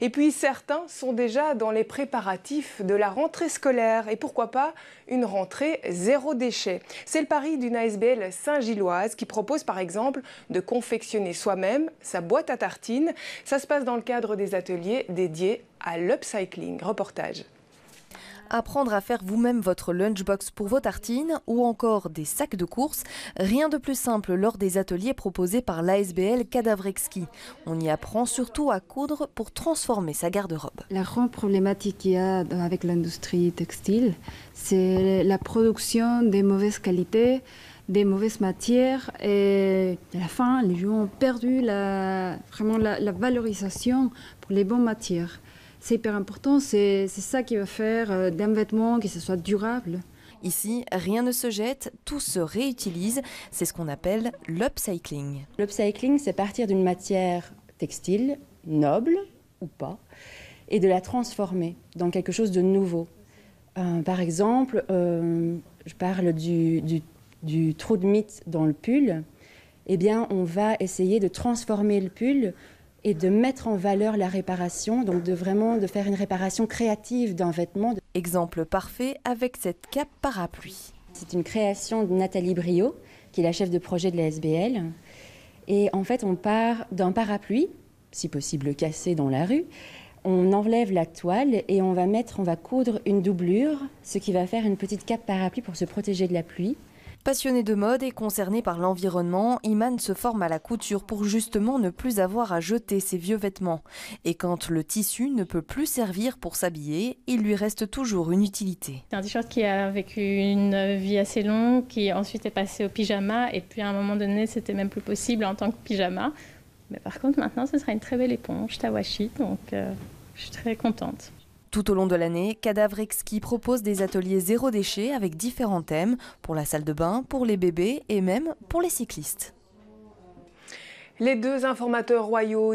Et puis certains sont déjà dans les préparatifs de la rentrée scolaire et pourquoi pas une rentrée zéro déchet. C'est le pari d'une ASBL Saint-Gilloise qui propose par exemple de confectionner soi-même sa boîte à tartines. Ça se passe dans le cadre des ateliers dédiés à l'upcycling. Reportage. Apprendre à faire vous-même votre lunchbox pour vos tartines ou encore des sacs de courses, rien de plus simple lors des ateliers proposés par l'ASBL Cadavrexki. On y apprend surtout à coudre pour transformer sa garde-robe. La grande problématique qu'il y a avec l'industrie textile, c'est la production des mauvaises qualités, des mauvaises matières et à la fin, les gens ont perdu vraiment la valorisation pour les bonnes matières. C'est hyper important, c'est ça qui va faire d'un vêtement qui soit durable. Ici, rien ne se jette, tout se réutilise. C'est ce qu'on appelle l'upcycling. L'upcycling, c'est partir d'une matière textile, noble ou pas, et de la transformer dans quelque chose de nouveau. Par exemple, je parle du trou de mythe dans le pull. Eh bien, on va essayer de transformer le pull et de mettre en valeur la réparation, donc de faire une réparation créative d'un vêtement. Exemple parfait avec cette cape parapluie. C'est une création de Nathalie Brio, qui est la chef de projet de la SBL. Et en fait, on part d'un parapluie, si possible cassé dans la rue. On enlève la toile et on va coudre une doublure, ce qui va faire une petite cape parapluie pour se protéger de la pluie. Passionné de mode et concerné par l'environnement, Iman se forme à la couture pour justement ne plus avoir à jeter ses vieux vêtements. Et quand le tissu ne peut plus servir pour s'habiller, il lui reste toujours une utilité. C'est un t-shirt qui a vécu une vie assez longue, qui ensuite est passé au pyjama et puis à un moment donné, c'était même plus possible en tant que pyjama. Mais par contre, maintenant, ce sera une très belle éponge Tawashi, donc je suis très contente. Tout au long de l'année, Cadavrexki propose des ateliers zéro déchet avec différents thèmes pour la salle de bain, pour les bébés et même pour les cyclistes. Les deux informateurs royaux